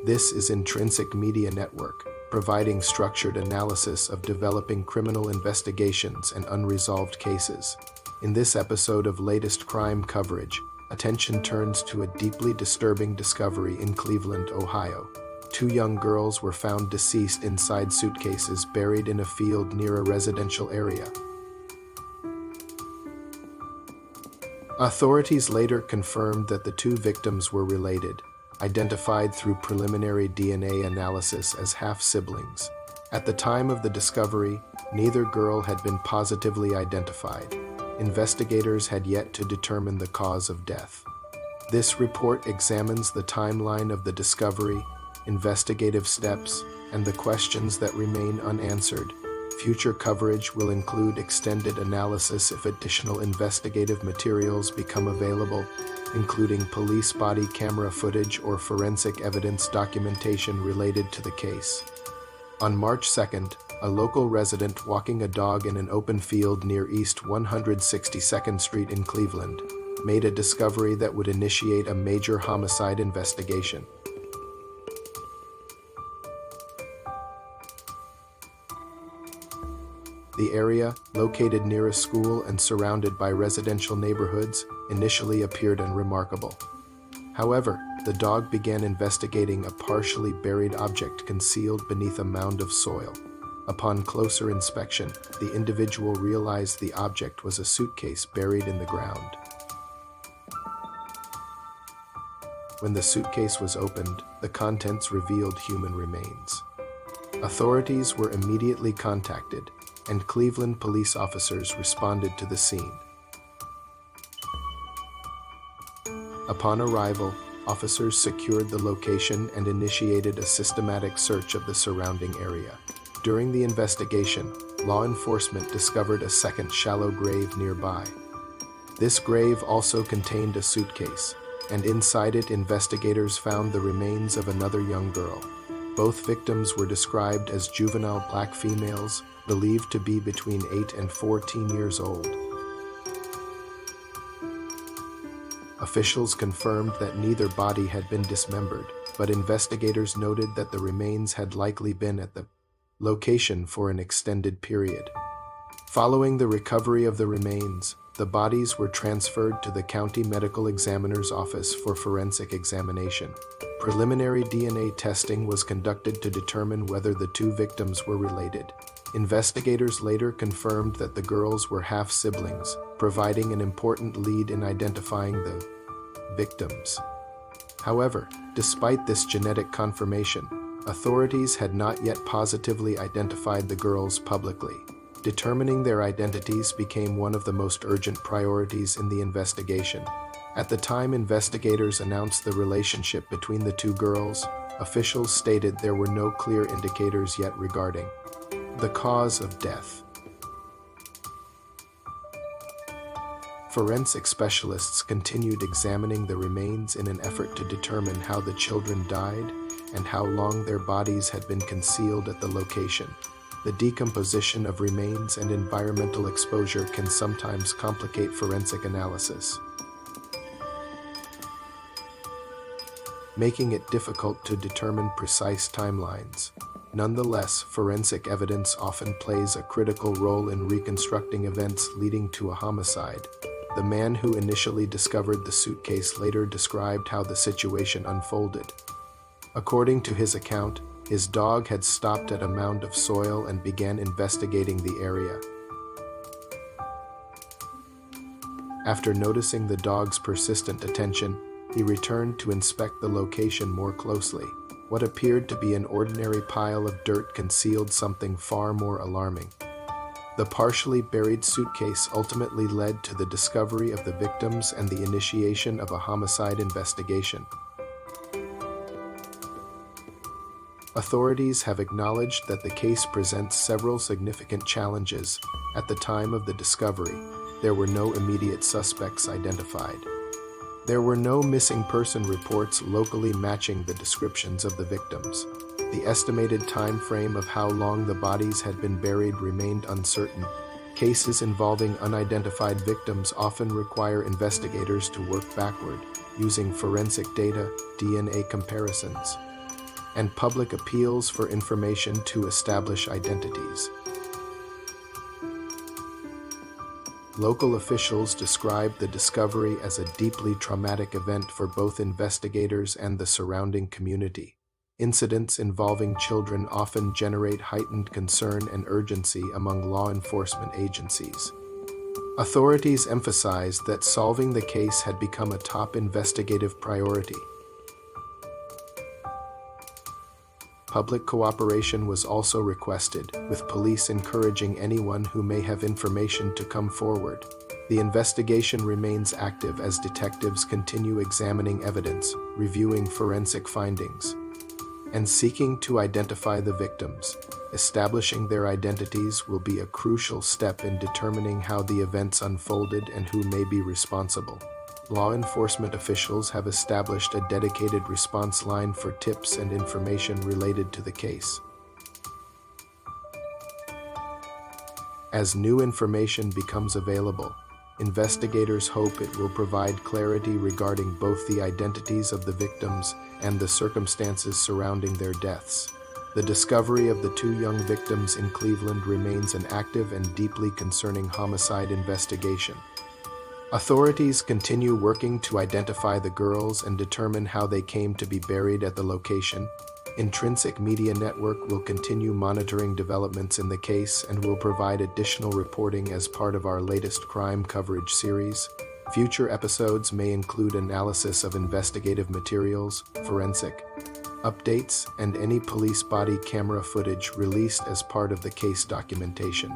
This is Intrinsic Media Network, providing structured analysis of developing criminal investigations and unresolved cases. In this episode of latest crime coverage, attention turns to a deeply disturbing discovery in Cleveland, Ohio. Two young girls were found deceased inside suitcases buried in a field near a residential area. Authorities later confirmed that the two victims were related, identified through preliminary DNA analysis as half-siblings. At the time of the discovery, neither girl had been positively identified. Investigators had yet to determine the cause of death. This report examines the timeline of the discovery, investigative steps, and the questions that remain unanswered. Future coverage will include extended analysis if additional investigative materials become available, including police body camera footage or forensic evidence documentation related to the case. On March 2nd, a local resident walking a dog in an open field near East 162nd Street in Cleveland made a discovery that would initiate a major homicide investigation. The area, located near a school and surrounded by residential neighborhoods, initially appeared unremarkable. However, the dog began investigating a partially buried object concealed beneath a mound of soil. Upon closer inspection, the individual realized the object was a suitcase buried in the ground. When the suitcase was opened, the contents revealed human remains. Authorities were immediately contacted, and Cleveland police officers responded to the scene. Upon arrival, officers secured the location and initiated a systematic search of the surrounding area. During the investigation, law enforcement discovered a second shallow grave nearby. This grave also contained a suitcase, and inside it investigators found the remains of another young girl. Both victims were described as juvenile black females, believed to be between 8 and 14 years old. Officials confirmed that neither body had been dismembered, but investigators noted that the remains had likely been at the location for an extended period. Following the recovery of the remains, the bodies were transferred to the county medical examiner's office for forensic examination. Preliminary DNA testing was conducted to determine whether the two victims were related. Investigators later confirmed that the girls were half-siblings, providing an important lead in identifying the victims. However, despite this genetic confirmation, authorities had not yet positively identified the girls publicly. Determining their identities became one of the most urgent priorities in the investigation. At the time investigators announced the relationship between the two girls, officials stated there were no clear indicators yet regarding the cause of death. Forensic specialists continued examining the remains in an effort to determine how the children died and how long their bodies had been concealed at the location. The decomposition of remains and environmental exposure can sometimes complicate forensic analysis, making it difficult to determine precise timelines. Nonetheless, forensic evidence often plays a critical role in reconstructing events leading to a homicide. The man who initially discovered the suitcase later described how the situation unfolded. According to his account, his dog had stopped at a mound of soil and began investigating the area. After noticing the dog's persistent attention, he returned to inspect the location more closely. What appeared to be an ordinary pile of dirt concealed something far more alarming. The partially buried suitcase ultimately led to the discovery of the victims and the initiation of a homicide investigation. Authorities have acknowledged that the case presents several significant challenges. At the time of the discovery, there were no immediate suspects identified. There were no missing person reports locally matching the descriptions of the victims. The estimated time frame of how long the bodies had been buried remained uncertain. Cases involving unidentified victims often require investigators to work backward, using forensic data, DNA comparisons, and public appeals for information to establish identities. Local officials described the discovery as a deeply traumatic event for both investigators and the surrounding community. Incidents involving children often generate heightened concern and urgency among law enforcement agencies. Authorities emphasized that solving the case had become a top investigative priority. Public cooperation was also requested, with police encouraging anyone who may have information to come forward. The investigation remains active as detectives continue examining evidence, reviewing forensic findings, and seeking to identify the victims. Establishing their identities will be a crucial step in determining how the events unfolded and who may be responsible. Law enforcement officials have established a dedicated response line for tips and information related to the case. As new information becomes available, investigators hope it will provide clarity regarding both the identities of the victims and the circumstances surrounding their deaths. The discovery of the two young victims in Cleveland remains an active and deeply concerning homicide investigation. Authorities continue working to identify the girls and determine how they came to be buried at the location. Intrinsic Media Network will continue monitoring developments in the case and will provide additional reporting as part of our latest crime coverage series. Future episodes may include analysis of investigative materials, forensic updates, and any police body camera footage released as part of the case documentation.